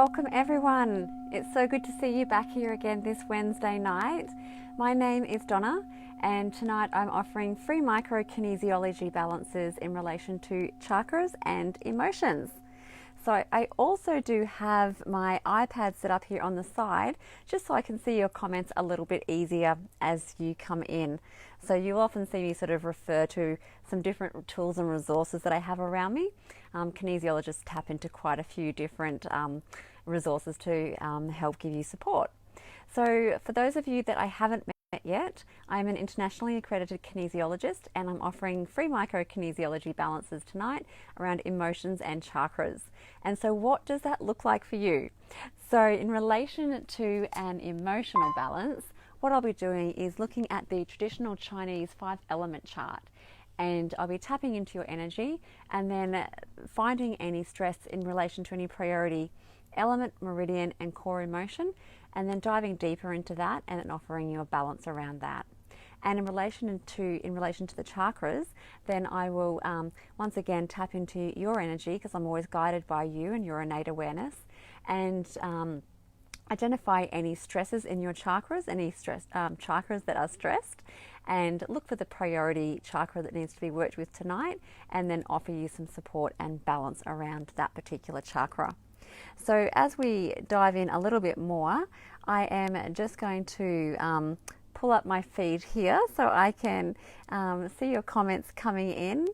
welcome everyone. It's so good to see you back here again this Wednesday night. My name is Donna and tonight I'm offering free micro kinesiology balances in relation to chakras and emotions. So I also do have my iPad set up here on the side just so I can see your comments a little bit easier as you come in. So you'll often see me sort of refer to some different tools and resources that I have around me. Kinesiologists tap into quite a few different resources to help give you support. So for those of you that I haven't met yet, I'm an internationally accredited kinesiologist and I'm offering free micro kinesiology balances tonight around emotions and chakras. And so what does that look like for you? So in relation to an emotional balance, what I'll be doing is looking at the traditional Chinese 5-element chart, and I'll be tapping into your energy and then finding any stress in relation to any priority element, meridian and core emotion, and then diving deeper into that and then offering you a balance around that. And in relation to the chakras, then I will once again tap into your energy, because I'm always guided by you and your innate awareness, and identify any stresses in your chakras, any chakras that are stressed, and look for the priority chakra that needs to be worked with tonight, and then offer you some support and balance around that particular chakra. So as we dive in a little bit more, I am just going to pull up my feed here so I can see your comments coming in.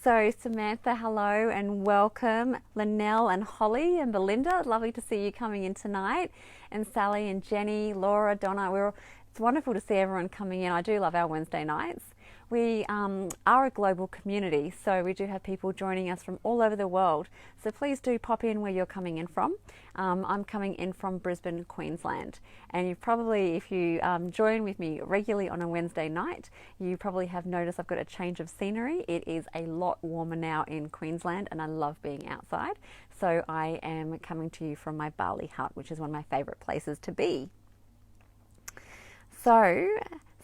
So Samantha, hello and welcome. Linnell and Holly and Belinda, lovely to see you coming in tonight. And Sally and Jenny, Laura, Donna, it's wonderful to see everyone coming in. I do love our Wednesday nights. We are a global community, so we do have people joining us from all over the world. So please do pop in where you're coming in from. I'm coming in from Brisbane, Queensland. And you probably, if you join with me regularly on a Wednesday night, you probably have noticed I've got a change of scenery. It is a lot warmer now in Queensland and I love being outside. So I am coming to you from my Bali hut, which is one of my favourite places to be. So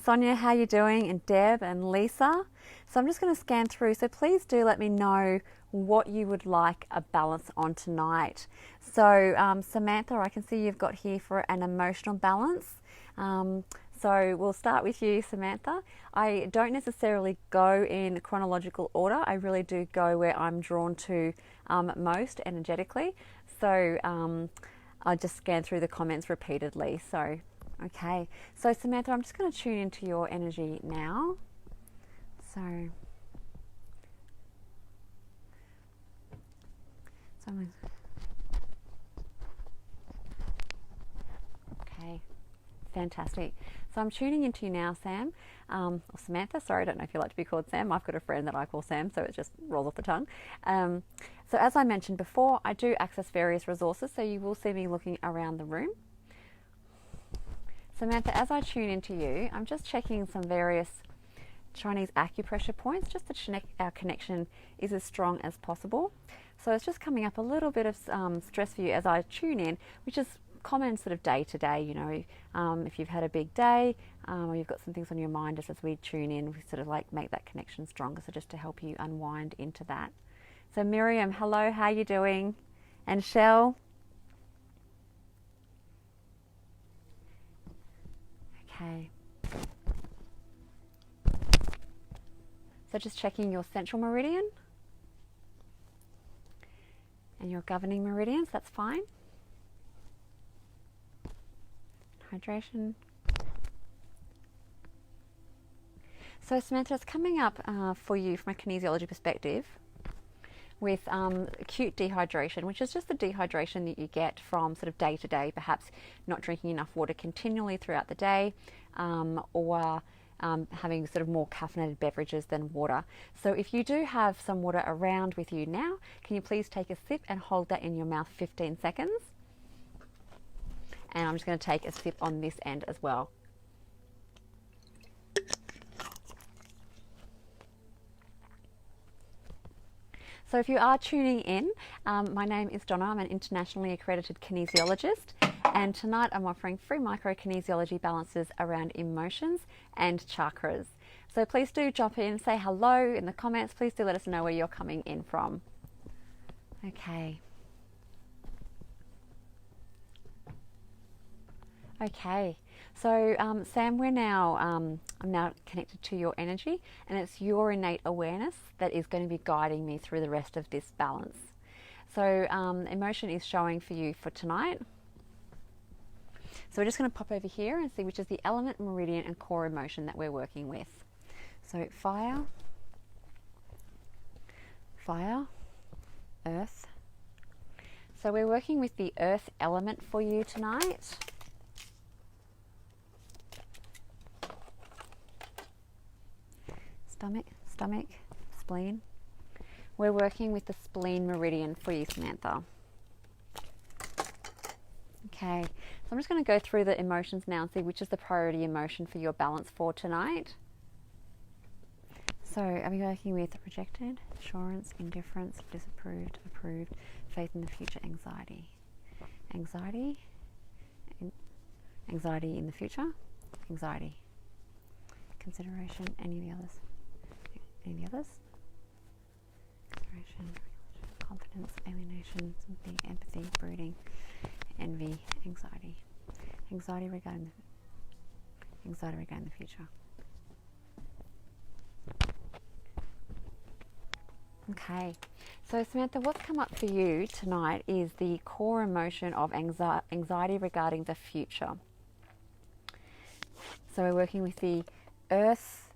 Sonia, how you doing? And Deb and Lisa. So I'm just going to scan through. So please do let me know what you would like a balance on tonight. So Samantha, I can see you've got here for an emotional balance. So we'll start with you, Samantha. I don't necessarily go in chronological order. I really do go where I'm drawn to most energetically. So I'll just scan through the comments repeatedly. So okay, so Samantha, I'm just going to tune into your energy now. Okay, fantastic. So I'm tuning into you now, Sam, or Samantha, sorry, I don't know if you like to be called Sam. I've got a friend that I call Sam, so it just rolls off the tongue. So as I mentioned before, I do access various resources, so you will see me looking around the room. Samantha, as I tune into you, I'm just checking some various Chinese acupressure points just to check our connection is as strong as possible. So it's just coming up a little bit of stress for you as I tune in, which is common sort of day to day, you know, if you've had a big day or you've got some things on your mind, just as we tune in, we sort of like make that connection stronger. So just to help you unwind into that. So Miriam, hello, how are you doing? And Shell? Okay. So just checking your central meridian and your governing meridians, that's fine. Hydration. So Samantha, it's coming up for you from a kinesiology perspective with acute dehydration, which is just the dehydration that you get from sort of day to day, perhaps not drinking enough water continually throughout the day, or having sort of more caffeinated beverages than water. So if you do have some water around with you now, can you please take a sip and hold that in your mouth 15 seconds? And I'm just going to take a sip on this end as well. So if you are tuning in, my name is Donna. I'm an internationally accredited kinesiologist, and tonight I'm offering free micro kinesiology balances around emotions and chakras. So please do jump in, say hello in the comments. Please do let us know where you're coming in from. Okay. Okay, so Sam, I'm now connected to your energy, and it's your innate awareness that is going to be guiding me through the rest of this balance. So emotion is showing for you for tonight. So we're just going to pop over here and see which is the element, meridian, and core emotion that we're working with. So fire, earth. So we're working with the earth element for you tonight. Stomach, spleen. We're working with the spleen meridian for you, Samantha. Okay, so I'm just going to go through the emotions now and see which is the priority emotion for your balance for tonight. So are we working with rejected, assurance, indifference, disapproved, approved, faith in the future, anxiety? Anxiety in the future, anxiety. Consideration, any of the others? Any others? Consideration, confidence, alienation, sympathy, empathy, brooding, envy, anxiety. Anxiety regarding the future. Okay, so Samantha, what's come up for you tonight is the core emotion of anxiety regarding the future. So we're working with the earth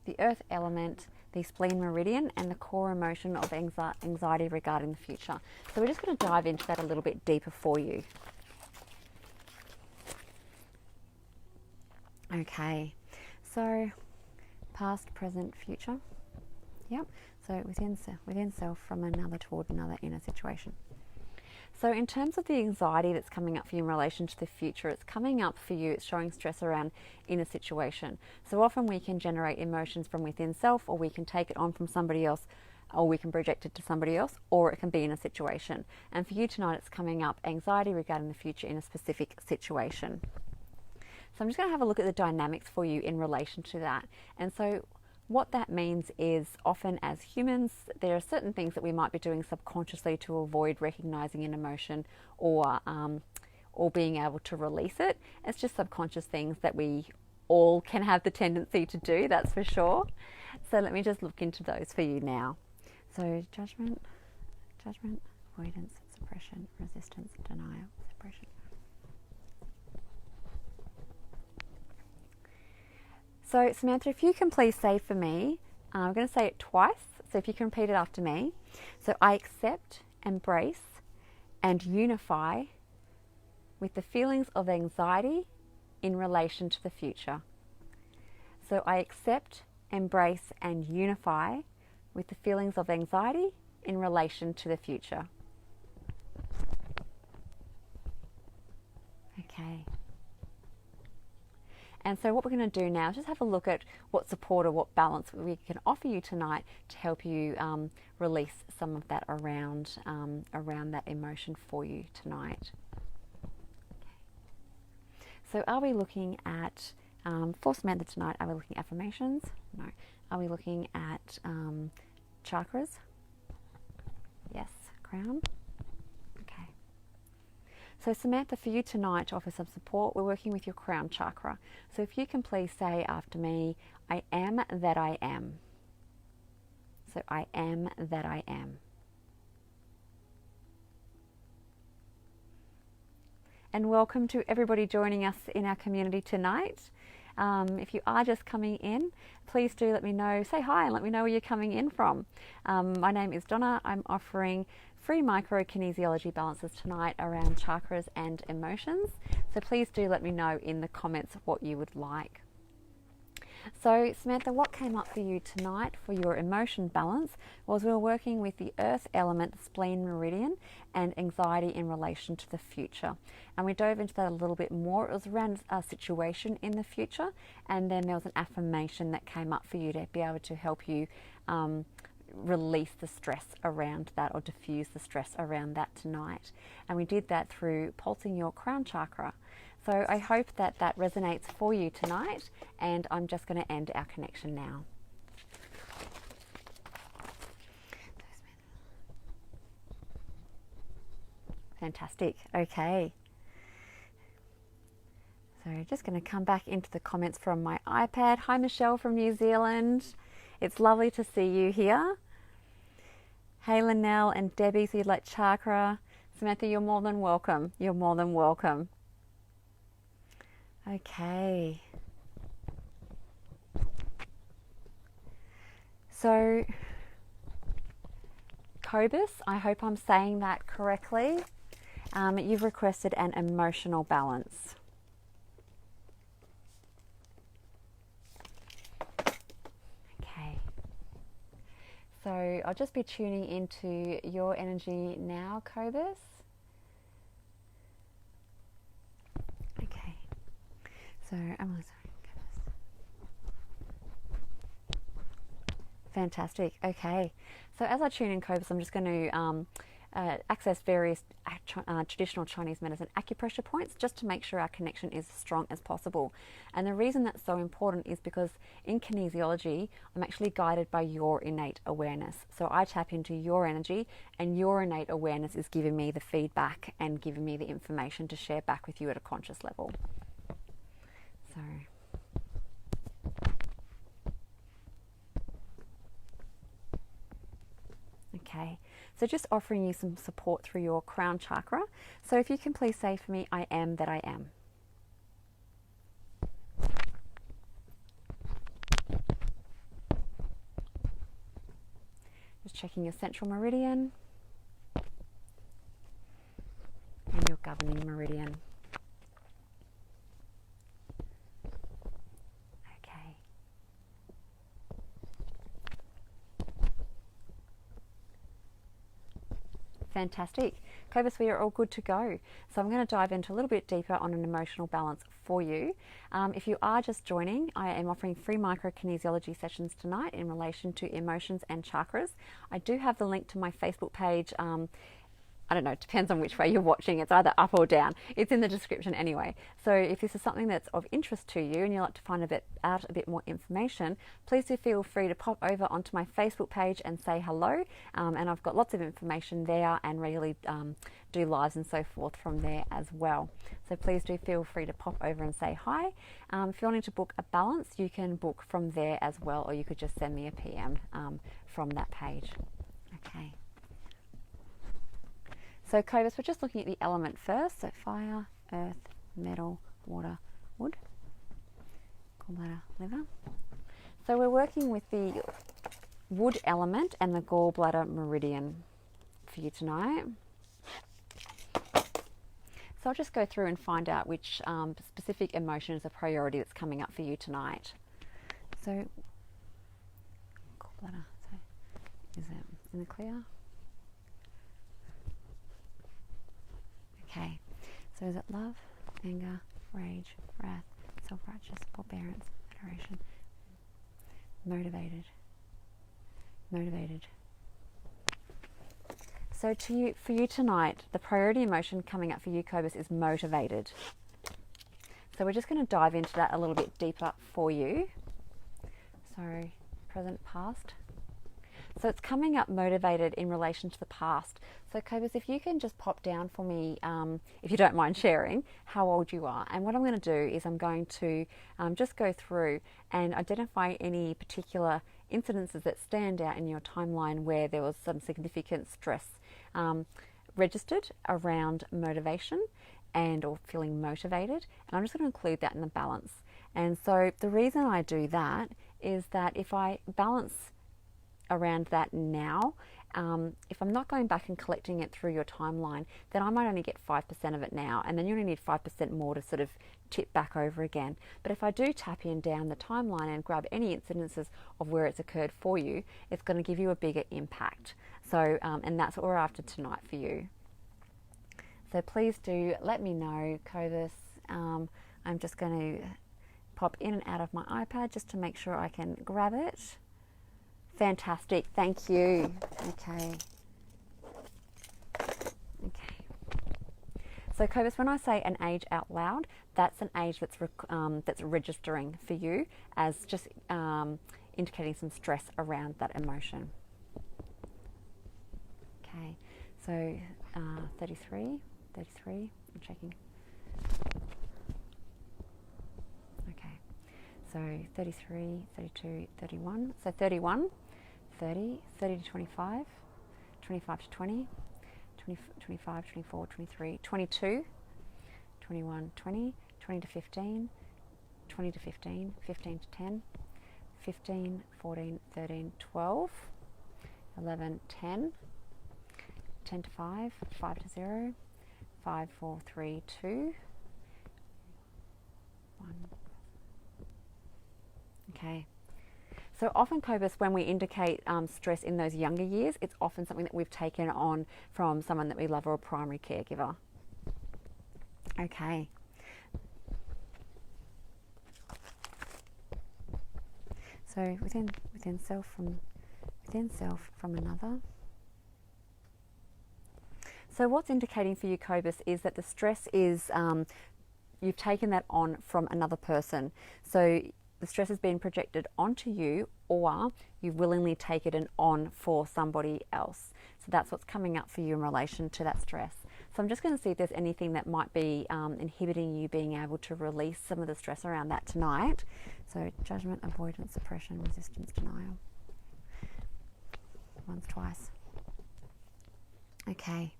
element, the spleen meridian, and the core emotion of anxiety regarding the future. So we're just going to dive into that a little bit deeper for you. Okay, so past, present, future. Yep. So within self, from another toward another in a situation. So in terms of the anxiety that's coming up for you in relation to the future, it's coming up for you, it's showing stress around in a situation. So often we can generate emotions from within self, or we can take it on from somebody else, or we can project it to somebody else, or it can be in a situation. And for you tonight, it's coming up anxiety regarding the future in a specific situation. So I'm just going to have a look at the dynamics for you in relation to that. And so what that means is often as humans, there are certain things that we might be doing subconsciously to avoid recognizing an emotion or being able to release it. It's just subconscious things that we all can have the tendency to do, that's for sure. So let me just look into those for you now. So judgment, avoidance, suppression, resistance, denial, suppression. So Samantha, if you can please say for me, I'm going to say it twice, so if you can repeat it after me. So I accept, embrace, and unify with the feelings of anxiety in relation to the future. So I accept, embrace, and unify with the feelings of anxiety in relation to the future. Okay. And so what we're going to do now is just have a look at what support or what balance we can offer you tonight to help you release some of that around that emotion for you tonight. Okay. So are we looking at, for Samantha tonight, are we looking at affirmations? No. Are we looking at chakras? Yes. Crown? Okay. So Samantha, for you tonight to offer some support, we're working with your crown chakra. So if you can please say after me, I am that I am. So I am that I am. And welcome to everybody joining us in our community tonight. If you are just coming in, please do let me know, say hi and let me know where you're coming in from. My name is Donna. I'm offering free micro kinesiology balances tonight around chakras and emotions. So please do let me know in the comments what you would like. So Samantha, what came up for you tonight for your emotion balance was we were working with the earth element, spleen meridian, and anxiety in relation to the future. And we dove into that a little bit more. It was around a situation in the future, and then there was an affirmation that came up for you to be able to help you release the stress around that or diffuse the stress around that tonight. And we did that through pulsing your crown chakra. So I hope that that resonates for you tonight, and I'm just going to end our connection now. Fantastic. Okay. So just going to come back into the comments from my iPad. Hi Michelle from New Zealand. It's lovely to see you here. Hey Linnell and Debbie, so you'd like chakra. Samantha, you're more than welcome. You're more than welcome. Okay. So, Cobus, I hope I'm saying that correctly. You've requested an emotional balance. Okay. So I'll just be tuning into your energy now, Cobus. Okay. So I'm sorry, Cobus. Fantastic. Okay. So as I tune in, Cobus, I'm just going to access various traditional Chinese medicine acupressure points just to make sure our connection is as strong as possible. And the reason that's so important is because in kinesiology, I'm actually guided by your innate awareness. So I tap into your energy, and your innate awareness is giving me the feedback and giving me the information to share back with you at a conscious level. So okay, so just offering you some support through your crown chakra. So if you can please say for me, I am that I am. Just checking your central meridian and your governing meridian. Okay. Fantastic. Cobus, we are all good to go. So I'm going to dive into a little bit deeper on an emotional balance for you. If you are just joining, I am offering free microkinesiology sessions tonight in relation to emotions and chakras. I do have the link to my Facebook page. I don't know, it depends on which way you're watching. It's either up or down. It's in the description anyway. So if this is something that's of interest to you and you'd like to find a bit more information, please do feel free to pop over onto my Facebook page and say hello. And I've got lots of information there and regularly do lives and so forth from there as well. So please do feel free to pop over and say hi. If you're wanting to book a balance, you can book from there as well, or you could just send me a PM from that page. Okay. So Cobus, we're just looking at the element first. So fire, earth, metal, water, wood, gallbladder, liver. So we're working with the wood element and the gallbladder meridian for you tonight. So I'll just go through and find out which specific emotion is a priority that's coming up for you tonight. So gallbladder, so is it in the clear? Okay, so is it love, anger, rage, wrath, self-righteous, forbearance, adoration, motivated? So for you tonight, the priority emotion coming up for you, Cobus, is motivated. So we're just going to dive into that a little bit deeper for you. So present, past. So it's coming up motivated in relation to the past. So Cobus, if you can just pop down for me, if you don't mind sharing, how old you are. And what I'm going to do is I'm going to just go through and identify any particular incidences that stand out in your timeline where there was some significant stress registered around motivation and or feeling motivated. And I'm just going to include that in the balance. And so the reason I do that is that if I balance around that now, if I'm not going back and collecting it through your timeline, then I might only get 5% of it now, and then you only need 5% more to sort of tip back over again. But if I do tap in down the timeline and grab any incidences of where it's occurred for you, it's going to give you a bigger impact. So, and that's what we're after tonight for you. So please do let me know, Cobus. I'm just going to pop in and out of my iPad just to make sure I can grab it. Fantastic, thank you. Okay. So Cobus, when I say an age out loud, that's an age that's registering for you as just indicating some stress around that emotion. Okay, so 33, I'm checking. So 33, 32, 31. So 31, 30, 30 to 25, 25 to 20, 20, 25, 24, 23, 22, 21, 20, 20 to 15, 20 to 15, 15 to 10, 15, 14, 13, 12, 11, 10, 10 to 5, 5 to 0, 5, 4, 3, 2, 1. Okay. So often, Cobus, when we indicate stress in those younger years, it's often something that we've taken on from someone that we love or a primary caregiver. Okay. So within self from another. So what's indicating for you, Cobus, is that the stress is you've taken that on from another person. So the stress has been projected onto you, or you willingly take it on for somebody else. So that's what's coming up for you in relation to that stress. So I'm just going to see if there's anything that might be inhibiting you being able to release some of the stress around that tonight. So judgment, avoidance, suppression, resistance, denial. Once, twice. Okay.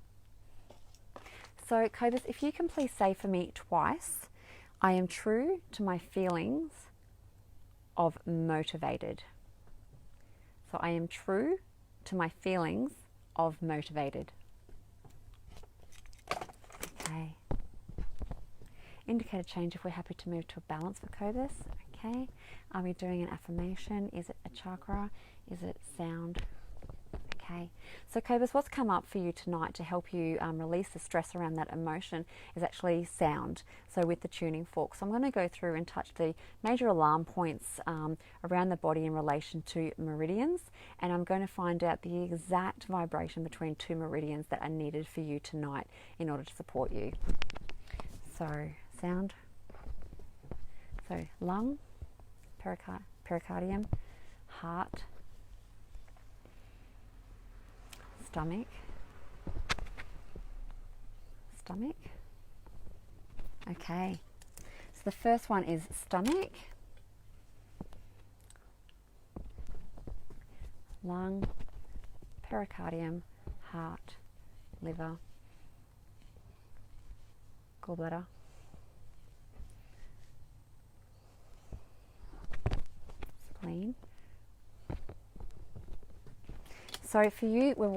So Cobus, if you can please say for me twice, I am true to my feelings of motivated. So I am true to my feelings of motivated. Okay. Indicate a change if we're happy to move to a balance for Cobus. Okay. Are we doing an affirmation? Is it a chakra? Is it sound? Okay. So Cobus, what's come up for you tonight to help you release the stress around that emotion is actually sound. So with the tuning fork. So I'm going to go through and touch the major alarm points around the body in relation to meridians, and I'm going to find out the exact vibration between two meridians that are needed for you tonight in order to support you. So sound. So lung, pericardium, heart, stomach, okay, so the first one is stomach, lung, pericardium, heart, liver, gallbladder, spleen. So for you, we're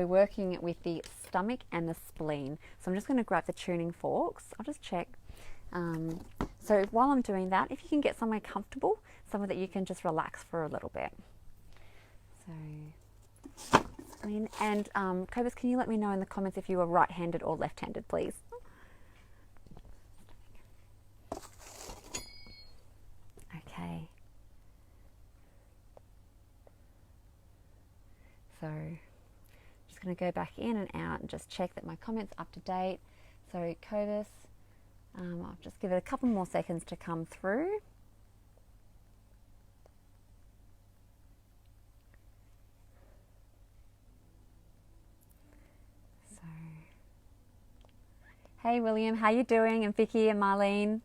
working with the stomach and the spleen. So I'm just going to grab the tuning forks. I'll just check. So while I'm doing that, if you can get somewhere comfortable, somewhere that you can just relax for a little bit. So spleen. And Cobus, can you let me know in the comments if you are right-handed or left-handed, please? Okay. So just going to go back in and out and just check that my comment's up to date. So Cobus, I'll just give it a couple more seconds to come through. So, hey William, how you doing? And Vicky and Marlene.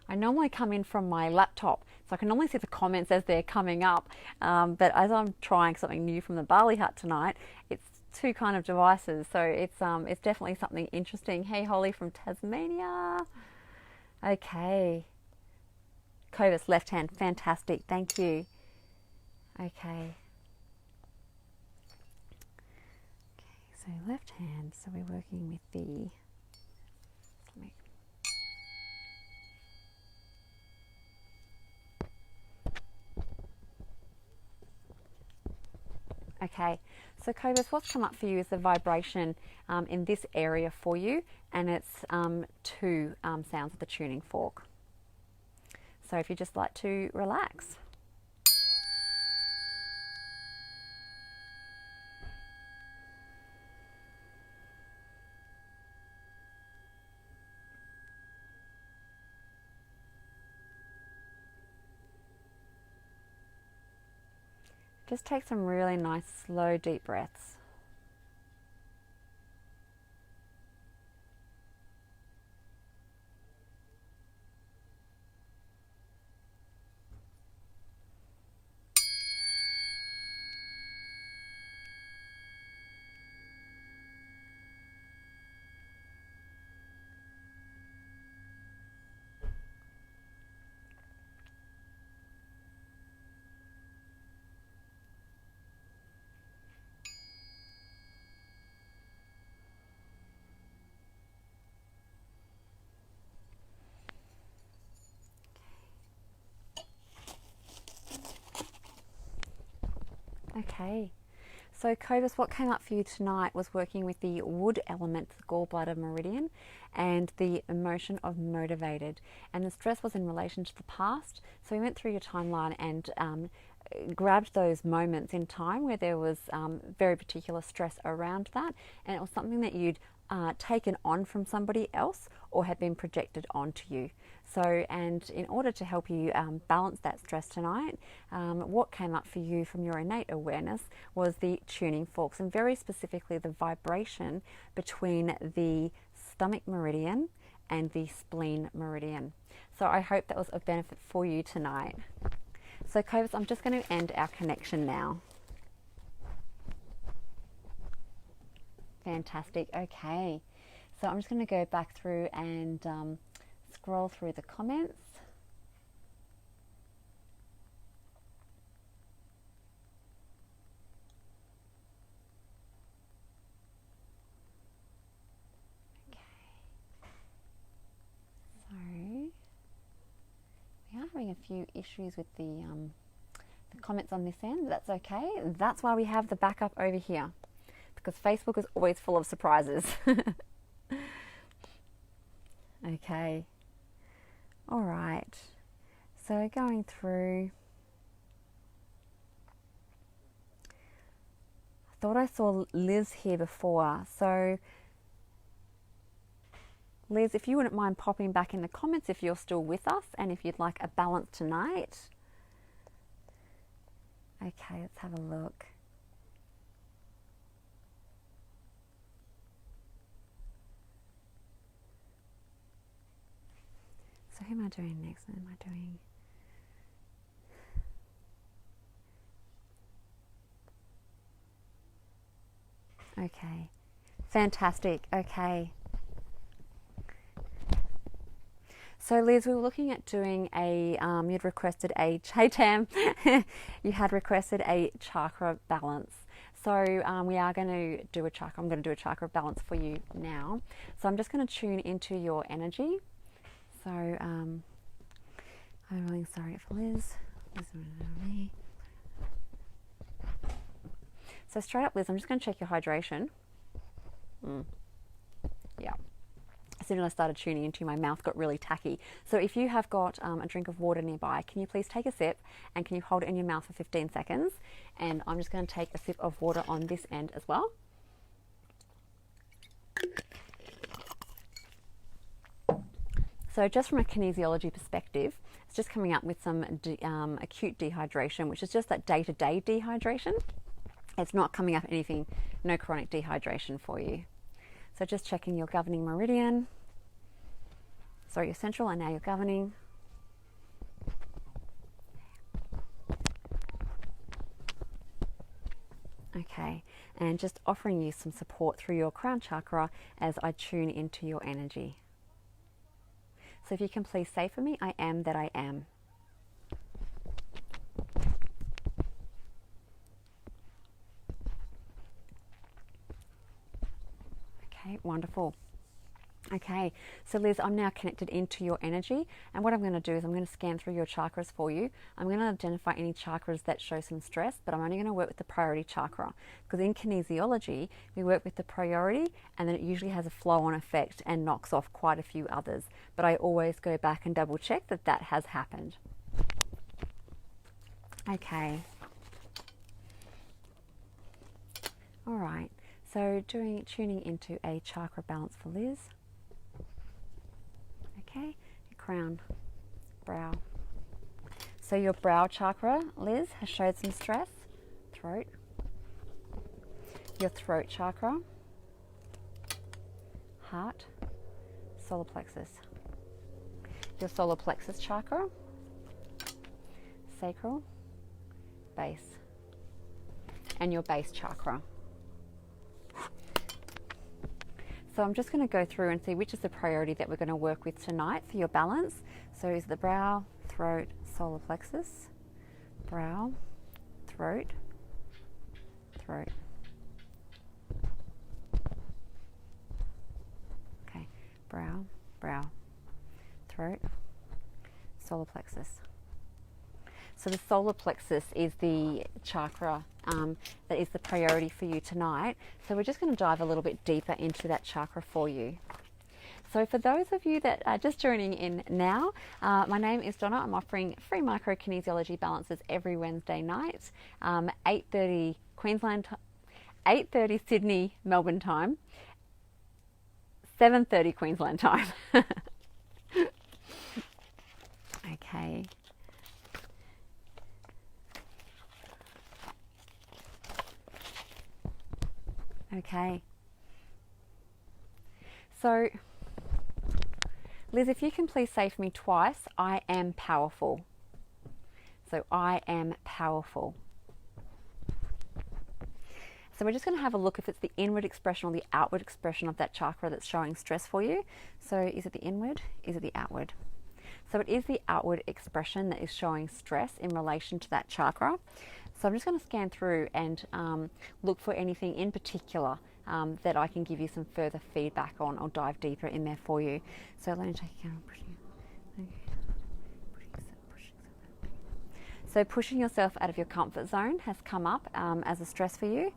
I normally come in from my laptop, so I can normally see the comments as they're coming up, but as I'm trying something new from the Bali Hut tonight, it's two kind of devices, so it's definitely something interesting. Hey Holly from Tasmania. Okay. Cobus, left hand, fantastic, thank you. Okay. Okay, so left hand, so we're working with the stomach. Okay, so Cobus, what's come up for you is the vibration in this area for you, and it's two sounds of the tuning fork. So if you just like to relax. Just take some really nice, slow, deep breaths. Okay. So Cobus, what came up for you tonight was working with the wood element, the gallbladder meridian, and the emotion of motivated. And the stress was in relation to the past. So we went through your timeline and grabbed those moments in time where there was very particular stress around that, and it was something that you'd taken on from somebody else or had been projected onto you. So, and in order to help you balance that stress tonight, what came up for you from your innate awareness was the tuning forks, and very specifically the vibration between the stomach meridian and the spleen meridian. So I hope that was of benefit for you tonight. So Cobus, I'm just going to end our connection now. Fantastic. Okay, so I'm just going to go back through and scroll through the comments. Okay, so we are having a few issues with the comments on this end, but that's okay. That's why we have the backup over here, because Facebook is always full of surprises. Okay, all right, so going through, I thought I saw Liz here before. So Liz, if you wouldn't mind popping back in the comments if you're still with us and if you'd like a balance tonight. Okay, let's have a look. So who am I doing next? What am I doing? Okay, fantastic. Okay. So Liz, we were looking at doing a, you'd requested a, hey Tam, you had requested a chakra balance. So we are going to do a chakra, I'm going to do a chakra balance for you now. So I'm just going to tune into your energy. So I'm really sorry for Liz. So straight up, Liz, I'm just going to check your hydration. Yeah. As soon as I started tuning into you, my mouth got really tacky. So if you have got a drink of water nearby, can you please take a sip and can you hold it in your mouth for 15 seconds? And I'm just going to take a sip of water on this end as well. So just from a kinesiology perspective, it's just coming up with some acute dehydration, which is just that day-to-day dehydration. It's not coming up anything, no chronic dehydration for you. So just checking your governing meridian. Sorry, your central and now your governing. Okay, and just offering you some support through your crown chakra as I tune into your energy. So if you can please say for me, I am that I am. Okay, wonderful. Okay, so Liz, I'm now connected into your energy, and what I'm going to do is I'm going to scan through your chakras for you. I'm going to identify any chakras that show some stress, but I'm only going to work with the priority chakra, because in kinesiology we work with the priority and then it usually has a flow-on effect and knocks off quite a few others, but I always go back and double check that that has happened. Okay, all right, so tuning into a chakra balance for Liz. Okay, your crown, brow. So your brow chakra, Liz, has showed some stress. Throat. Your throat chakra. Heart. Solar plexus. Your solar plexus chakra. Sacral. Base. And your base chakra. So I'm just going to go through and see which is the priority that we're going to work with tonight for your balance. So is the brow, throat, solar plexus, brow, throat, throat. Okay, brow, brow, throat, solar plexus. So the solar plexus is the chakra that is the priority for you tonight. So we're just going to dive a little bit deeper into that chakra for you. So for those of you that are just joining in now, my name is Donna. I'm offering free micro-kinesiology balances every Wednesday night, 8:30 Queensland, 8:30 Sydney, Melbourne time, 7:30 Queensland time. Okay. Okay. So, Liz, if you can please say for me twice, I am powerful. So, I am powerful. So we're just going to have a look if it's the inward expression or the outward expression of that chakra that's showing stress for you. So is it the inward? Is it the outward? So it is the outward expression that is showing stress in relation to that chakra. So I'm just going to scan through and look for anything in particular that I can give you some further feedback on or dive deeper in there for you. So let me take account of pushing. So pushing yourself out of your comfort zone has come up as a stress for you.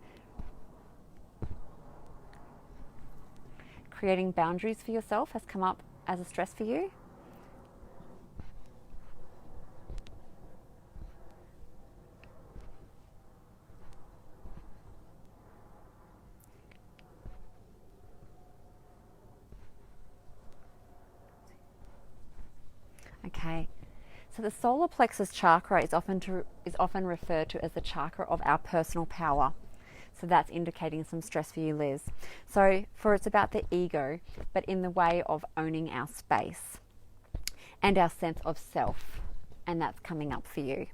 Creating boundaries for yourself has come up as a stress for you. Okay, so the solar plexus chakra is often referred to as the chakra of our personal power. So that's indicating some stress for you, Liz. So it's about the ego, but in the way of owning our space and our sense of self, and that's coming up for you.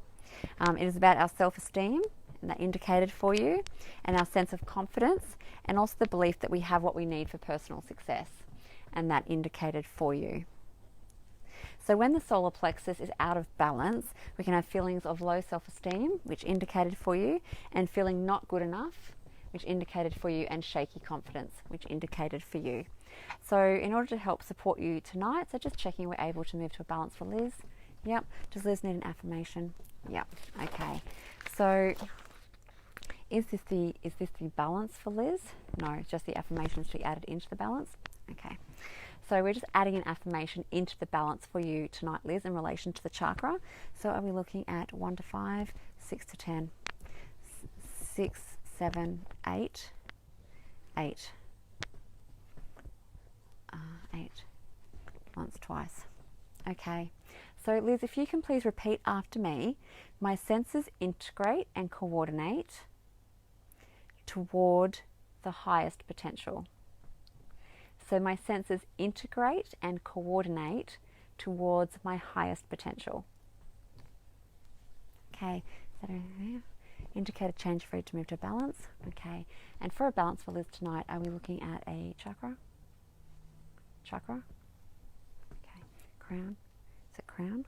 It is about our self-esteem, and that indicated for you, and our sense of confidence, and also the belief that we have what we need for personal success, and that indicated for you. So when the solar plexus is out of balance, we can have feelings of low self-esteem, which indicated for you, and feeling not good enough, which indicated for you, and shaky confidence, which indicated for you. So in order to help support you tonight, so just checking we're able to move to a balance for Liz. Yep. Does Liz need an affirmation? Yep. Okay. So is this the balance for Liz? No, just the affirmations to be added into the balance. Okay. So we're just adding an affirmation into the balance for you tonight, Liz, in relation to the chakra. So are we looking at 1 to 5, 6 to 10, 6, 7, 8, 8, 8, once, twice. Okay. So Liz, if you can please repeat after me, my senses integrate and coordinate toward the highest potential. So my senses integrate and coordinate towards my highest potential. Okay, is that there? Indicated change for you to move to balance. Okay, and for a balance for Liz tonight, are we looking at a chakra? Chakra? Okay, crown. Is it crown?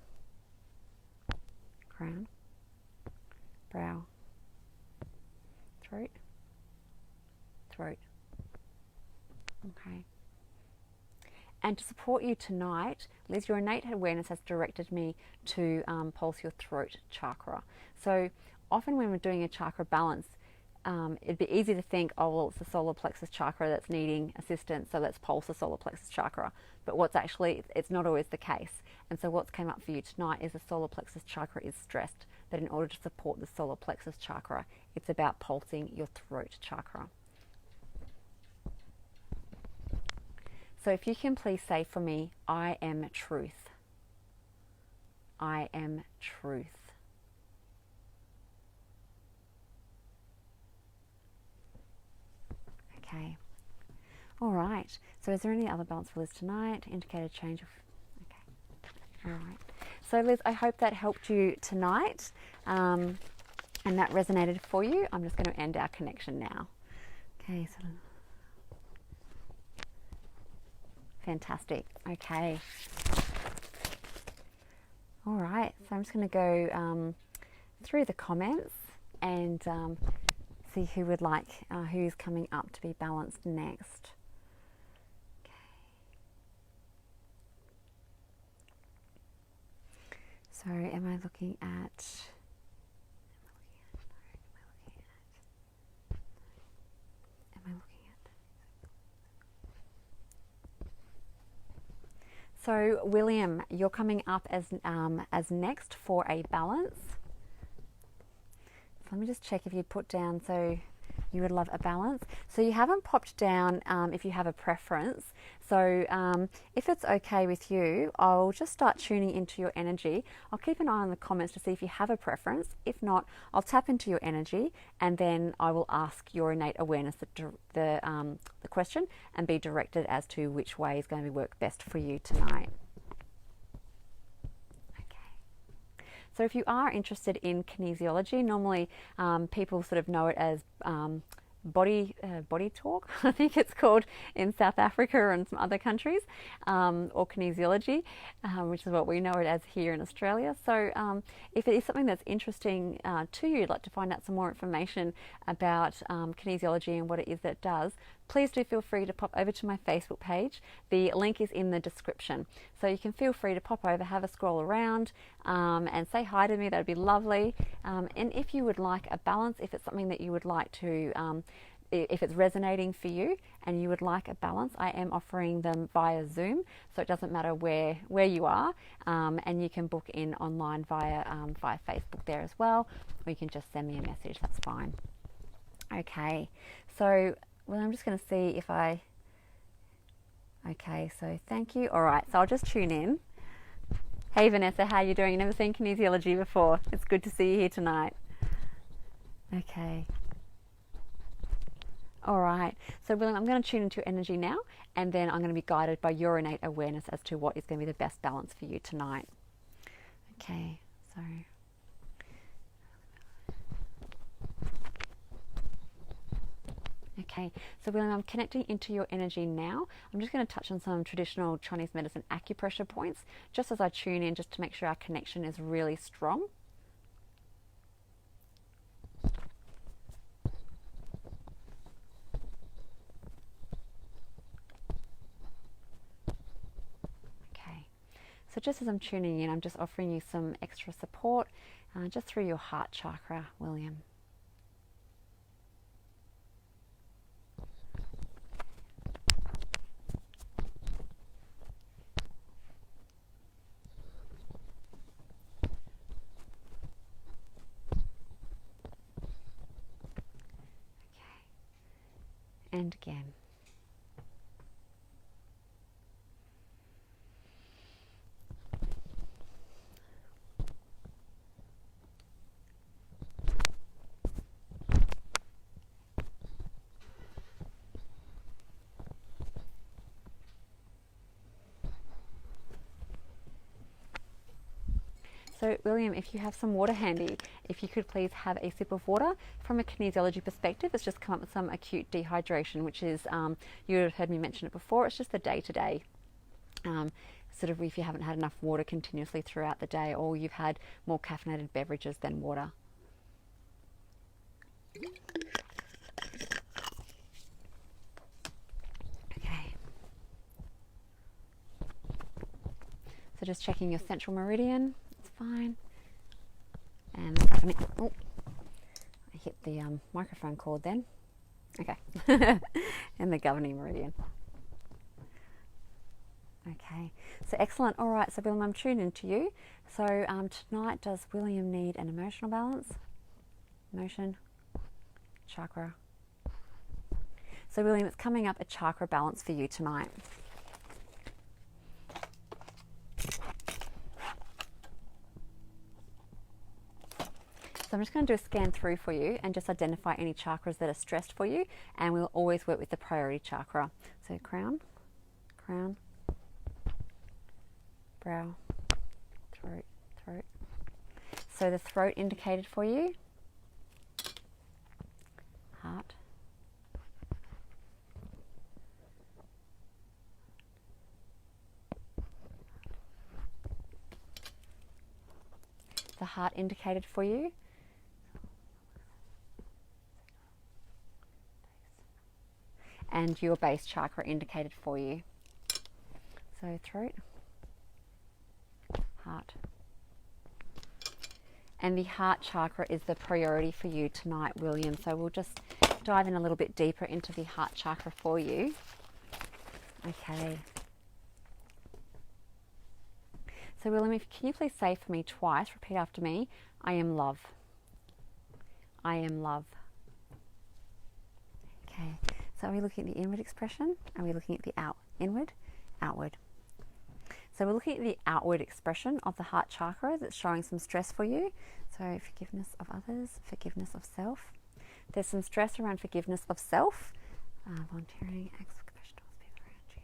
Crown. Brow. Throat. Throat. Okay. And to support you tonight, Liz, your innate awareness has directed me to pulse your throat chakra. So often when we're doing a chakra balance, it'd be easy to think, oh, well, it's the solar plexus chakra that's needing assistance, so let's pulse the solar plexus chakra. But what's actually, it's not always the case. And so what's came up for you tonight is the solar plexus chakra is stressed. But in order to support the solar plexus chakra, it's about pulsing your throat chakra. So if you can please say for me, I am truth. I am truth. Okay. All right. So is there any other balance for Liz tonight? Indicated change of... Okay. All right. So Liz, I hope that helped you tonight and that resonated for you. I'm just going to end our connection now. Okay. So fantastic. Okay. All right. So I'm just going to go through the comments and see who would like, who's coming up to be balanced next. Okay. So am I looking at So William, you're coming up as next for a balance. So let me just check if you put down, so you would love a balance. So you haven't popped down if you have a preference. So if it's okay with you, I'll just start tuning into your energy. I'll keep an eye on the comments to see if you have a preference. If not, I'll tap into your energy and then I will ask your innate awareness the question and be directed as to which way is going to work best for you tonight. So if you are interested in kinesiology, normally people sort of know it as body talk, I think it's called in South Africa and some other countries, or kinesiology, which is what we know it as here in Australia. So if it is something that's interesting to you, you'd like to find out some more information about kinesiology and what it is that it does, please do feel free to pop over to my Facebook page. The link is in the description. So you can feel free to pop over, have a scroll around and say hi to me. That'd be lovely. And if you would like a balance, if it's something that you would like to, if it's resonating for you and you would like a balance, I am offering them via Zoom. So it doesn't matter where you are, and you can book in online via Facebook there as well, or you can just send me a message, that's fine. Okay, so well, I'm just going to see if okay, so thank you. All right, so I'll just tune in. Hey Vanessa, how are you doing? You've never seen kinesiology before. It's good to see you here tonight. Okay. All right, so William, I'm going to tune into your energy now, and then I'm going to be guided by your innate awareness as to what is going to be the best balance for you tonight. Okay, so okay, so William, I'm connecting into your energy now. I'm just going to touch on some traditional Chinese medicine acupressure points, just as I tune in, just to make sure our connection is really strong. Okay, so just as I'm tuning in, I'm just offering you some extra support, just through your heart chakra, William. And again. So William, if you have some water handy, if you could please have a sip of water. From a kinesiology perspective, it's just come up with some acute dehydration, which is, you have heard me mention it before, it's just the day-to-day. Sort of if you haven't had enough water continuously throughout the day, or you've had more caffeinated beverages than water. Okay. So just checking your central meridian. Fine. And oh, I hit the microphone cord then. Okay. And the governing meridian. Okay, so excellent. All right, so William, I'm tuned into you. So tonight, does William need an emotional balance? Emotion, chakra. So William, it's coming up a chakra balance for you tonight. So I'm just going to do a scan through for you and just identify any chakras that are stressed for you, and we'll always work with the priority chakra. So crown, crown, brow, throat, throat. So the throat indicated for you, heart, the heart indicated for you, and your base chakra indicated for you. So throat, heart. And the heart chakra is the priority for you tonight, William. So we'll just dive in a little bit deeper into the heart chakra for you. Okay. So William, can you please say for me twice, repeat after me, I am love. I am love. Okay, so are we looking at the inward expression? Are we looking at the inward? Outward. So we're looking at the outward expression of the heart chakra that's showing some stress for you. So forgiveness of others, forgiveness of self. There's some stress around forgiveness of self. Volunteering, acts of compassion towards people around you, peace,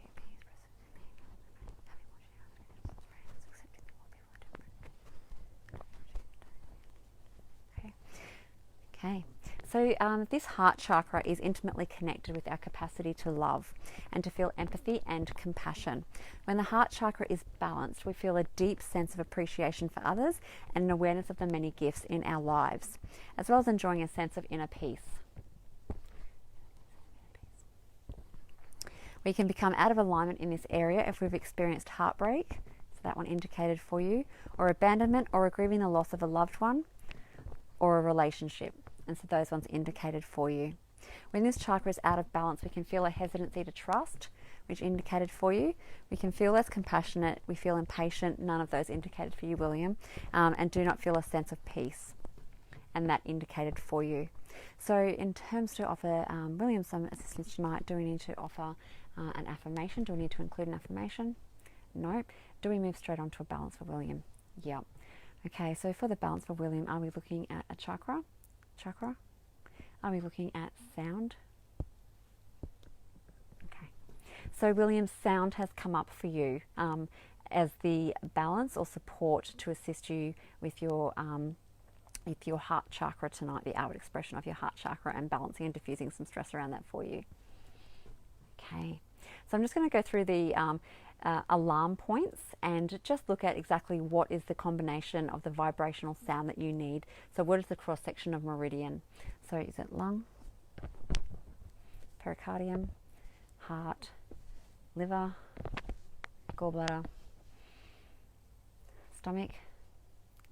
Okay. So this heart chakra is intimately connected with our capacity to love and to feel empathy and compassion. When the heart chakra is balanced, we feel a deep sense of appreciation for others and an awareness of the many gifts in our lives, as well as enjoying a sense of inner peace. We can become out of alignment in this area if we've experienced heartbreak, so that one indicated for you, or abandonment, or grieving the loss of a loved one or a relationship. And so those ones indicated for you. When this chakra is out of balance, we can feel a hesitancy to trust, which indicated for you. We can feel less compassionate, we feel impatient, none of those indicated for you, William, and do not feel a sense of peace, and that indicated for you. So in terms to offer William some assistance tonight, do we need to offer an affirmation? Do we need to include an affirmation? No. Do we move straight on to a balance for William? Yeah. Okay, so for the balance for William, are we looking at a chakra? Are we looking at sound? Okay. So William's sound has come up for you as the balance or support to assist you with your heart chakra tonight, the outward expression of your heart chakra, and balancing and diffusing some stress around that for you. Okay. So I'm just going to go through the alarm points and just look at exactly what is the combination of the vibrational sound that you need. So what is the cross section of meridian? So is it lung, pericardium, heart, liver, gallbladder, stomach,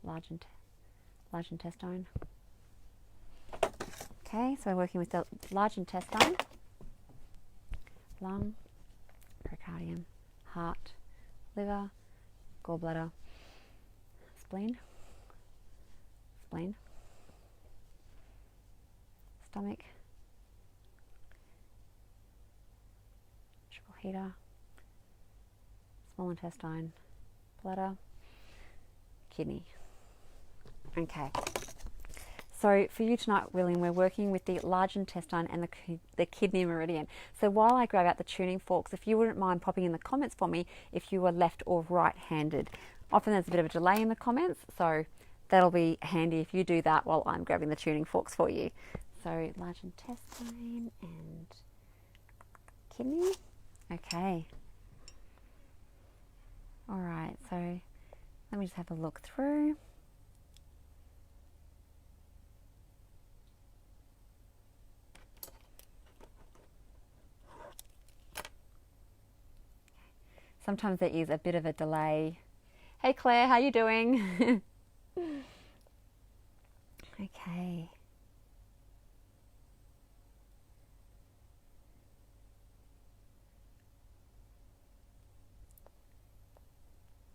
large intestine. Okay, so we're working with the large intestine, lung, pericardium, heart, liver, gallbladder, spleen, stomach, triple heater, small intestine, bladder, kidney. Okay. So for you tonight, William, we're working with the large intestine and the kidney meridian. So while I grab out the tuning forks, if you wouldn't mind popping in the comments for me if you are left or right-handed. Often there's a bit of a delay in the comments, so that'll be handy if you do that while I'm grabbing the tuning forks for you. So large intestine and kidney. Okay. All right, so let me just have a look through. Sometimes there is a bit of a delay. Hey Claire, how you doing? Okay.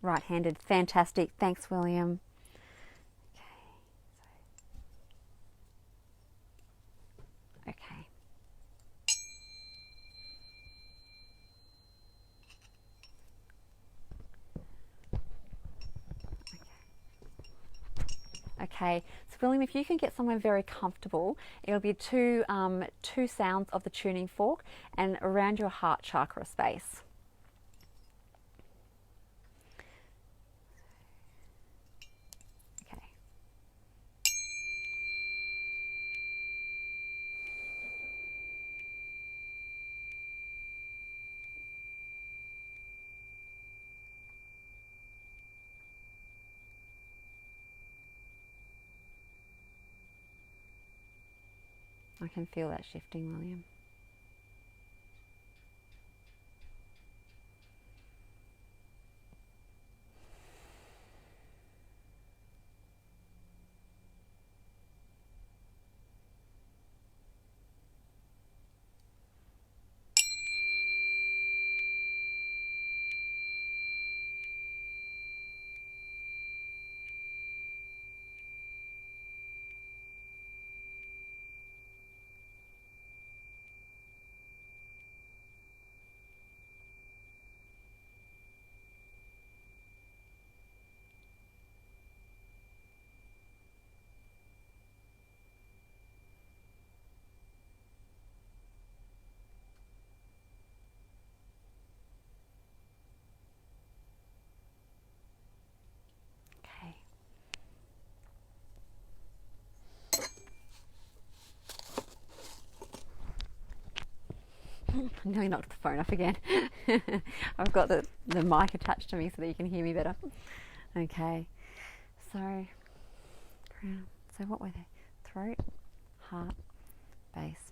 Right-handed, fantastic. Thanks, William. Okay. Okay, so William, if you can get somewhere very comfortable, it'll be two sounds of the tuning fork and around your heart chakra space. Okay. I can feel that shifting, William. nearly knocked the phone off again. I've got the mic attached to me so that you can hear me better. Okay, so crown. So what were they? Throat, heart, base.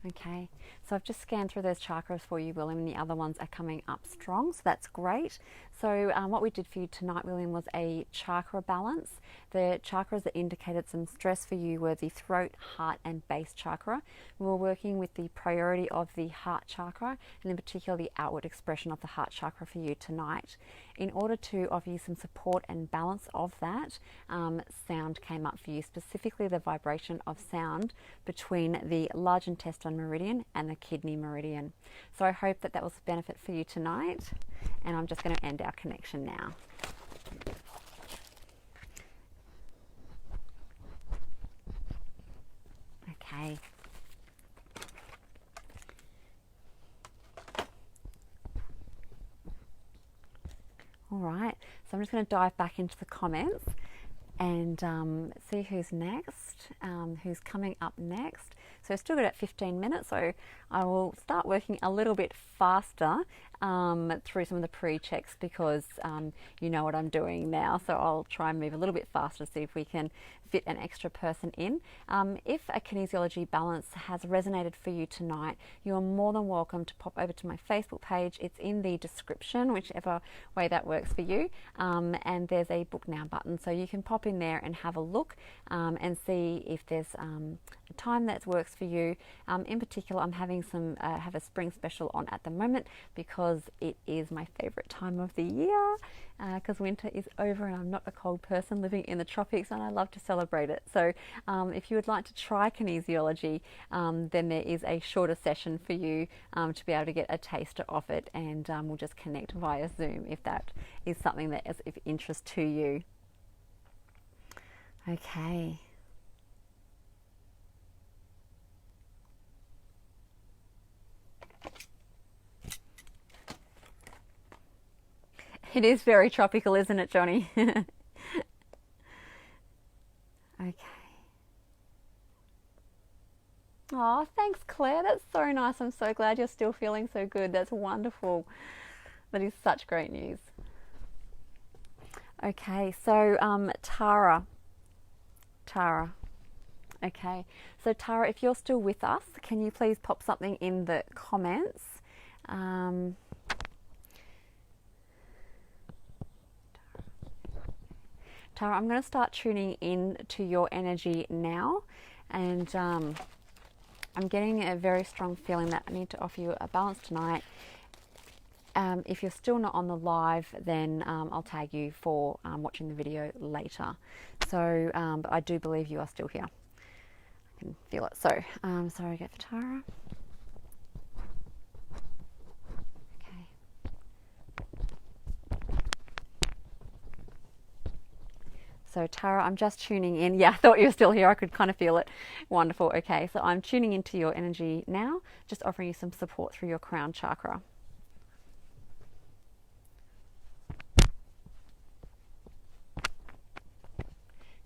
Okay, so I've just scanned through those chakras for you, William, and the other ones are coming up strong, so that's great. So what we did for you tonight, William, was a chakra balance. The chakras that indicated some stress for you were the throat, heart, and base chakra. We were working with the priority of the heart chakra, and in particular the outward expression of the heart chakra for you tonight. In order to offer you some support and balance of that, sound came up for you, specifically the vibration of sound between the large intestine meridian and the kidney meridian. So I hope that that was a benefit for you tonight, and I'm just going to end our connection now. Okay. All right, so I'm just going to dive back into the comments and see who's next, who's coming up next. So we've still got about 15 minutes, so I will start working a little bit faster through some of the pre-checks because you know what I'm doing now, so I'll try and move a little bit faster to see if we can fit an extra person in. If a kinesiology balance has resonated for you tonight, you're more than welcome to pop over to my Facebook page. It's in the description, whichever way that works for you, and there's a book now button, so you can pop in there and have a look and see if there's a time that works for you. In particular, I'm having have a spring special on at the moment because it is my favorite time of the year, because winter is over and I'm not a cold person living in the tropics and I love to celebrate it. So if you would like to try kinesiology, then there is a shorter session for you to be able to get a taster of it, and we'll just connect via Zoom if that is something that is of interest to you. Okay. It is very tropical, isn't it, Johnny? Okay. Oh, thanks, Claire. That's so nice. I'm so glad you're still feeling so good. That's wonderful. That is such great news. Okay, so Tara. Okay, so Tara, if you're still with us, can you please pop something in the comments? Tara, I'm going to start tuning in to your energy now, and I'm getting a very strong feeling that I need to offer you a balance tonight. If you're still not on the live, then I'll tag you for watching the video later. So, but I do believe you are still here. I can feel it. So, sorry again for Tara. So Tara, I'm just tuning in. Yeah, I thought you were still here. I could kind of feel it. Wonderful. Okay, so I'm tuning into your energy now, just offering you some support through your crown chakra.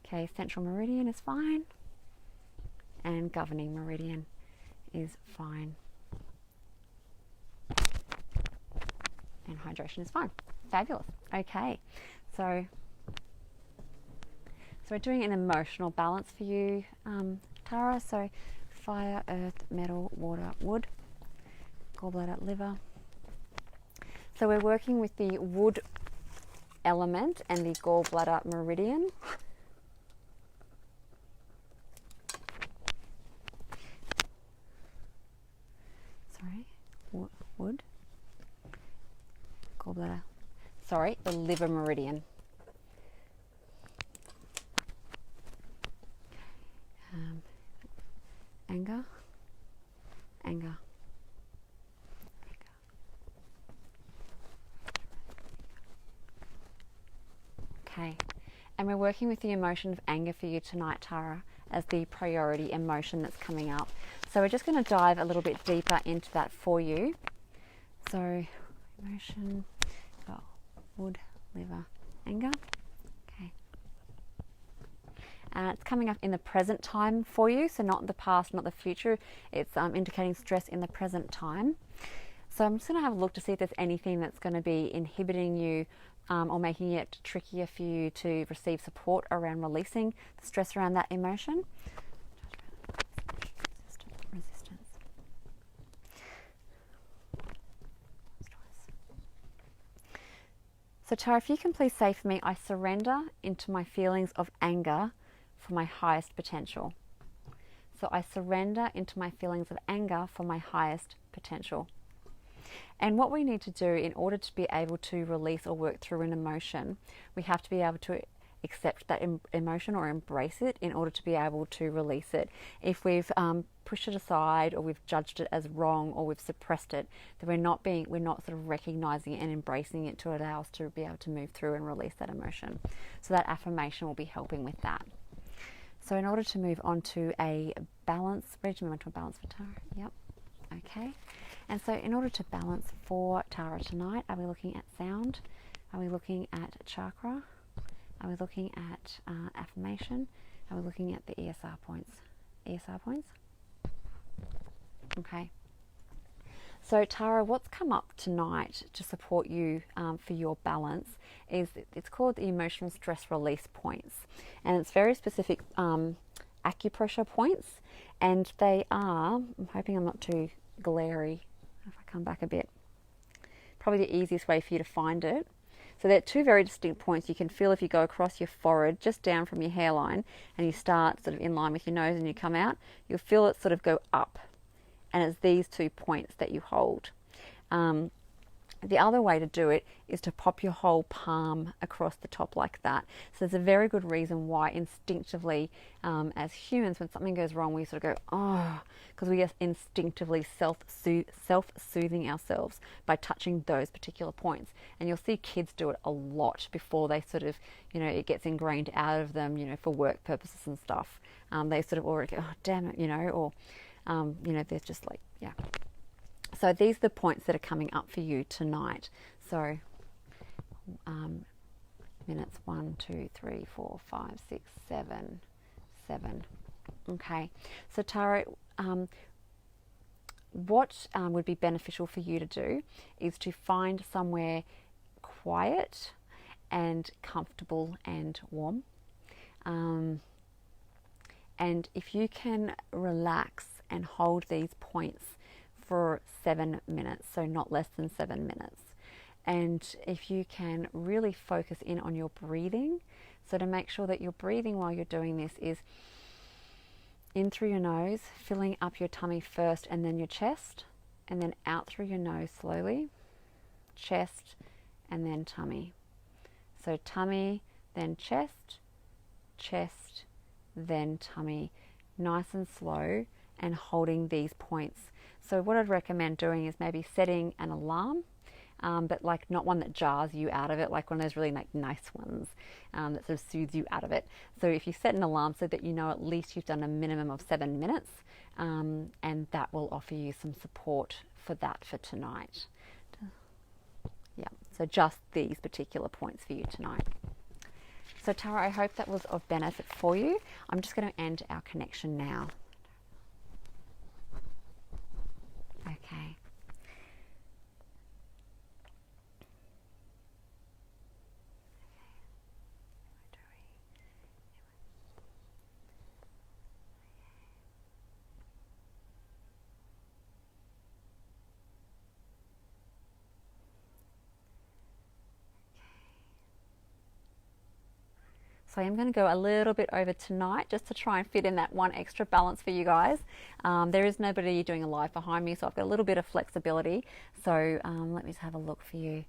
Okay, central meridian is fine, and governing meridian is fine, and hydration is fine. Fabulous. Okay, so we're doing an emotional balance for you, Tara. So fire, earth, metal, water, wood, gallbladder, liver. So we're working with the wood element and the gallbladder meridian. Sorry, wood, gallbladder. Sorry, the liver meridian. Anger, anger, okay, and we're working with the emotion of anger for you tonight, Tara, as the priority emotion that's coming up. So we're just going to dive a little bit deeper into that for you. So emotion, wood, liver, anger. It's coming up in the present time for you, so not the past, not the future. It's indicating stress in the present time. So I'm just going to have a look to see if there's anything that's going to be inhibiting you or making it trickier for you to receive support around releasing the stress around that emotion. Resistance. So Tara, if you can please say for me, I surrender into my feelings of anger for my highest potential. So I surrender into my feelings of anger for my highest potential. And what we need to do in order to be able to release or work through an emotion, we have to be able to accept that emotion or embrace it in order to be able to release it. If we've pushed it aside, or we've judged it as wrong, or we've suppressed it, then we're not sort of recognizing it and embracing it to allow us to be able to move through and release that emotion. So that affirmation will be helping with that. So in order to move on to a balance, ready to move on to a balance for Tara? Yep. Okay. And so in order to balance for Tara tonight, are we looking at sound? Are we looking at chakra? Are we looking at affirmation? Are we looking at the ESR points? ESR points? Okay. So Tara, what's come up tonight to support you for your balance is, it's called the emotional stress release points. And it's very specific acupressure points. And they are, I'm hoping I'm not too glary, if I come back a bit, probably the easiest way for you to find it. So they're two very distinct points. You can feel if you go across your forehead, just down from your hairline, and you start sort of in line with your nose and you come out, you'll feel it sort of go up. And it's these 2 points that you hold. The other way to do it is to pop your whole palm across the top like that. So there's a very good reason why instinctively, as humans, when something goes wrong, we sort of go, oh, because we are instinctively self-soothing ourselves by touching those particular points. And you'll see kids do it a lot before they sort of, it gets ingrained out of them, for work purposes and stuff. They sort of already go, oh, damn it, or, there's just like, yeah. So these are the points that are coming up for you tonight. So minutes 1, 2, 3, 4, 5, 6, 7, 7. Okay. So Tara, what would be beneficial for you to do is to find somewhere quiet and comfortable and warm. And if you can relax and hold these points for 7 minutes, so not less than 7 minutes. And if you can really focus in on your breathing, so to make sure that your breathing while you're doing this is in through your nose, filling up your tummy first and then your chest, and then out through your nose slowly, chest, and then tummy. So tummy, then chest, chest, then tummy, nice and slow, and holding these points. So what I'd recommend doing is maybe setting an alarm, but like not one that jars you out of it, like one of those really nice ones that sort of soothes you out of it. So if you set an alarm so that you know at least you've done a minimum of 7 minutes, and that will offer you some support for that for tonight. Yeah, so just these particular points for you tonight. So Tara, I hope that was of benefit for you. I'm just going to end our connection now. Okay. So I'm going to go a little bit over tonight just to try and fit in that one extra balance for you guys. There is nobody doing a live behind me, so I've got a little bit of flexibility. So let me just have a look for you.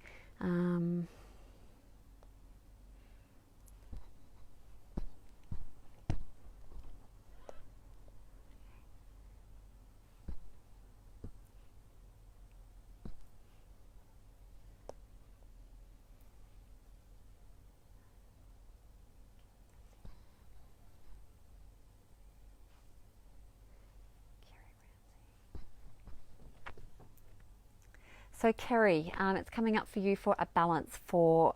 So Kerry, it's coming up for you for a balance for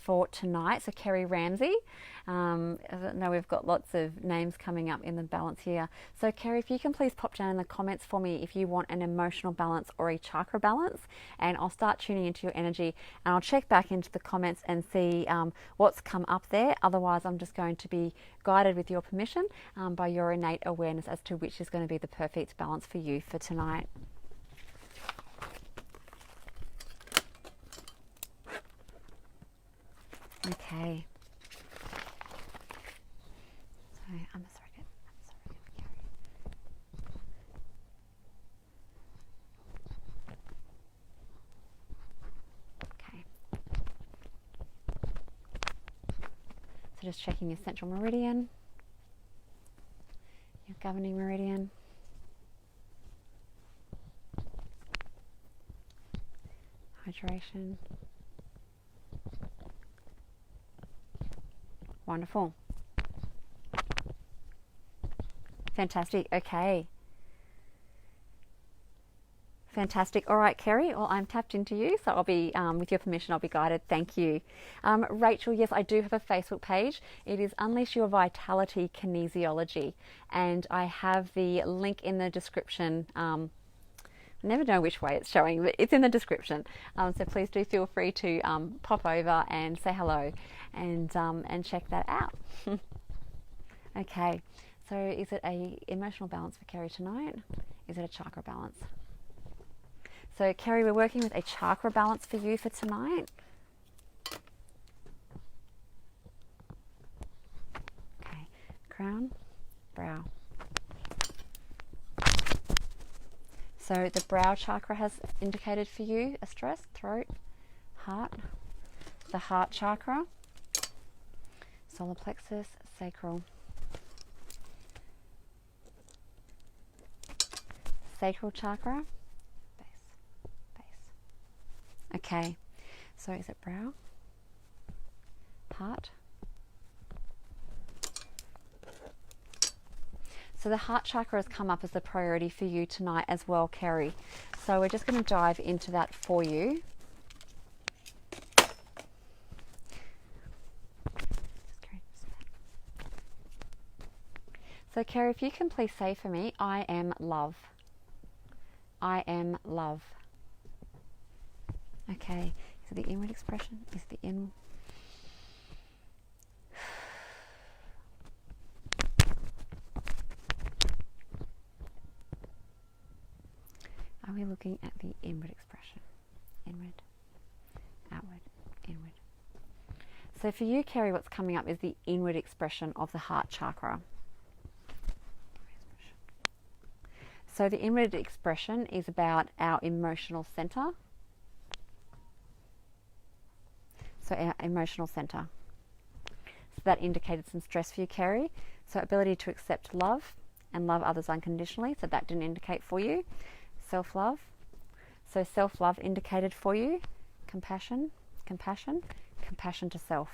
for tonight. So Kerry Ramsey, I know we've got lots of names coming up in the balance here. So Kerry, if you can please pop down in the comments for me if you want an emotional balance or a chakra balance, and I'll start tuning into your energy, and I'll check back into the comments and see what's come up there. Otherwise, I'm just going to be guided with your permission by your innate awareness as to which is going to be the perfect balance for you for tonight. Okay. So I'm a surrogate. Okay. So just checking your central meridian, your governing meridian, hydration. Wonderful. Fantastic. Okay. Fantastic. All right, Kerry. Well, I'm tapped into you, so I'll be, with your permission, I'll be guided. Thank you. Rachel, yes, I do have a Facebook page. It is Unleash Your Vitality Kinesiology, and I have the link in the description. I never know which way it's showing, but it's in the description. So please do feel free to pop over and say hello and check that out. Okay, so is it a emotional balance for Kerry tonight? Is it a chakra balance? So Kerry, we're working with a chakra balance for you for tonight. Okay, crown, brow. So the brow chakra has indicated for you a stress, throat, heart, the heart chakra, solar plexus, sacral, sacral chakra, base. Okay, so is it brow, heart? So the heart chakra has come up as the priority for you tonight as well, Kerry. So we're just going to dive into that for you. So Kerry, if you can please say for me, I am love. I am love. Okay, so the inward expression is the in. Are we looking at the inward expression? Inward, outward, inward. So for you, Kerry, what's coming up is the inward expression of the heart chakra. So the inward expression is about our emotional center. So our emotional center. So that indicated some stress for you, Kerry. So ability to accept love and love others unconditionally. So that didn't indicate for you. Self-love. So self-love indicated for you. Compassion, compassion, compassion to self.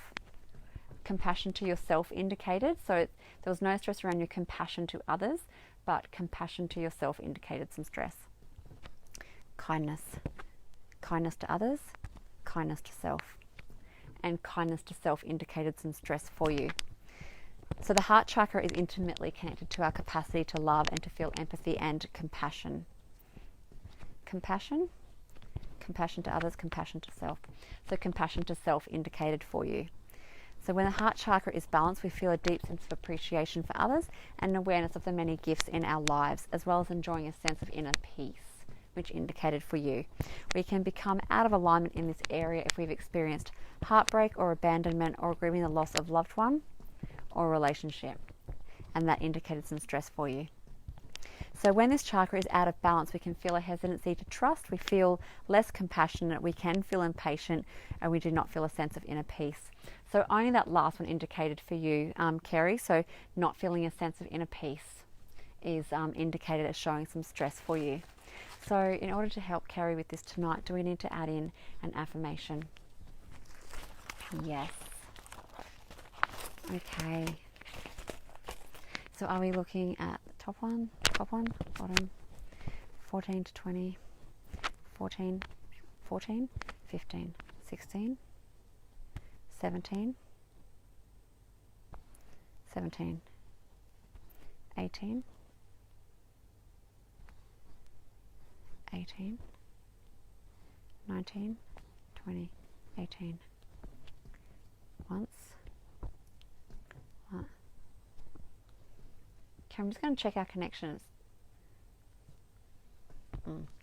Compassion to yourself indicated. So there was no stress around your compassion to others, but compassion to yourself indicated some stress. Kindness. Kindness to others, kindness to self. And kindness to self indicated some stress for you. So the heart chakra is intimately connected to our capacity to love and to feel empathy and compassion. Compassion, compassion to others, compassion to self. So compassion to self indicated for you. So when the heart chakra is balanced, we feel a deep sense of appreciation for others and awareness of the many gifts in our lives, as well as enjoying a sense of inner peace, which indicated for you. We can become out of alignment in this area if we've experienced heartbreak or abandonment or grieving the loss of loved one or relationship, and that indicated some stress for you. So when this chakra is out of balance, we can feel a hesitancy to trust, we feel less compassionate, we can feel impatient, and we do not feel a sense of inner peace. So only that last one indicated for you, Kerry, so not feeling a sense of inner peace is indicated as showing some stress for you. So in order to help Kerry with this tonight, do we need to add in an affirmation? Yes. Okay. So are we looking at the top one, bottom, 14 to 20, 14, 15, 16, 17, 17, 18, 18, 19, 20, 18. Once. Okay, I'm just going to check our connections.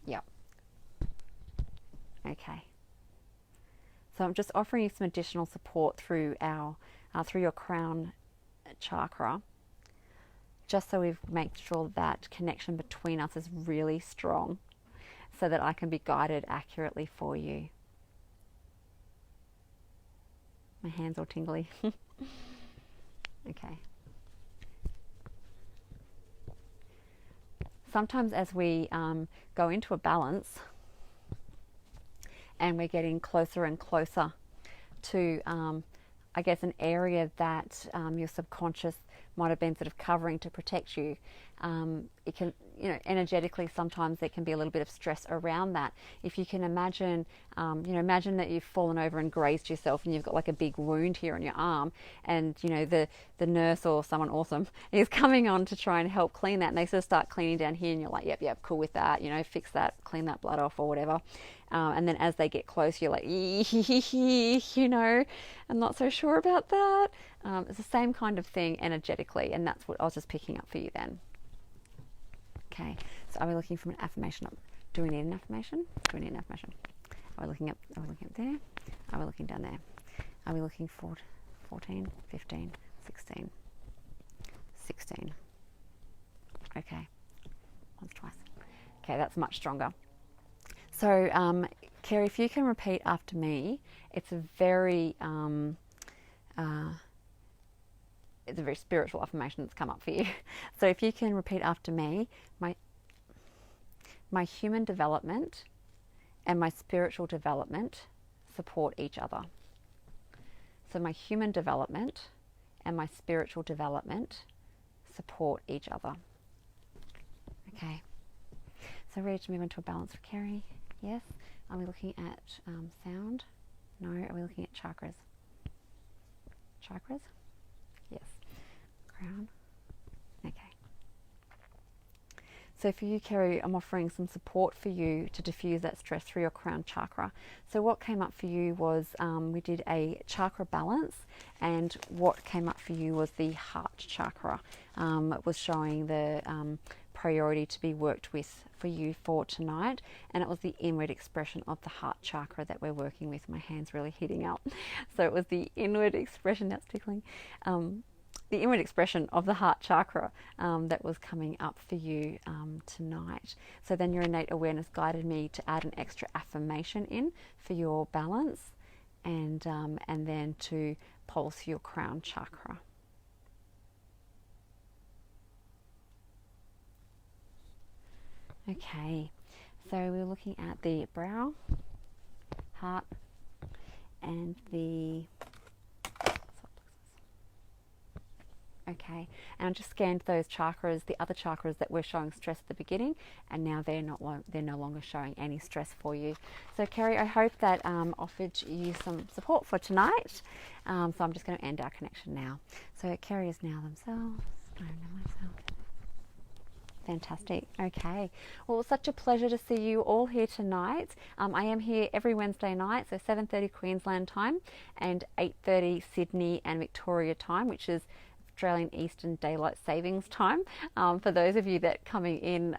Yep. Okay. So I'm just offering you some additional support through through your crown chakra, just so we make sure that connection between us is really strong, so that I can be guided accurately for you. My hands all tingly. Okay. Sometimes as we go into a balance and we're getting closer and closer to, I guess, an area that your subconscious might have been sort of covering to protect you, it can, energetically sometimes there can be a little bit of stress around that. If you can imagine, imagine that you've fallen over and grazed yourself and you've got like a big wound here on your arm, and the nurse or someone awesome is coming on to try and help clean that, and they sort of start cleaning down here and you're like, yep, cool with that, fix that, clean that blood off or whatever. And then as they get close, you're like, I'm not so sure about that. It's the same kind of thing energetically, and that's what I was just picking up for you then. Okay, so are we looking for an affirmation? Do we need an affirmation? Do we need an affirmation? Are we looking up there? Are we looking down there? Are we looking for 14, 15, 16, 16? Okay, once, twice. Okay, that's much stronger. So, Kerry, if you can repeat after me, it's a very spiritual affirmation that's come up for you. So if you can repeat after me, my human development and my spiritual development support each other. So my human development and my spiritual development support each other. Okay. So ready to move into a balance for Kerry? Yes. Are we looking at sound? No. Are we looking at chakras? Chakras? Yes. Crown. Okay. So for you, Kerry, I'm offering some support for you to diffuse that stress through your crown chakra. So what came up for you was we did a chakra balance, and what came up for you was the heart chakra. It was showing the priority to be worked with for you for tonight, and it was the inward expression of the heart chakra that we're working with. My hand's really heating up. So it was the inward expression, that's tickling, the inward expression of the heart chakra that was coming up for you tonight. So then your innate awareness guided me to add an extra affirmation in for your balance, and then to pulse your crown chakra. Okay, so we're looking at the brow, heart, and the okay, and I just scanned those chakras, the other chakras that were showing stress at the beginning, and now they're no longer showing any stress for you. So Kerry, I hope that offered you some support for tonight. So I'm just going to end our connection now. So Kerry is now themselves. I know myself. Fantastic. Okay. Well, it was such a pleasure to see you all here tonight. I am here every Wednesday night, so 7:30 Queensland time and 8:30 Sydney and Victoria time, which is Australian Eastern Daylight Savings Time. For those of you that are coming in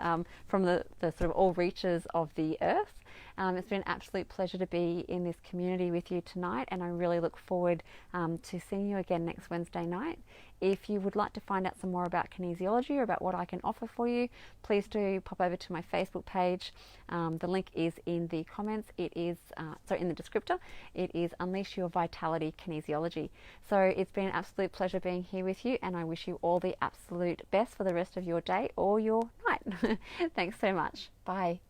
from the sort of all reaches of the earth. It's been an absolute pleasure to be in this community with you tonight, and I really look forward to seeing you again next Wednesday night. If you would like to find out some more about kinesiology or about what I can offer for you, please do pop over to my Facebook page. The link is in the comments. It is, in the descriptor. It is Unleash Your Vitality Kinesiology. So it's been an absolute pleasure being here with you, and I wish you all the absolute best for the rest of your day or your night. Thanks so much. Bye.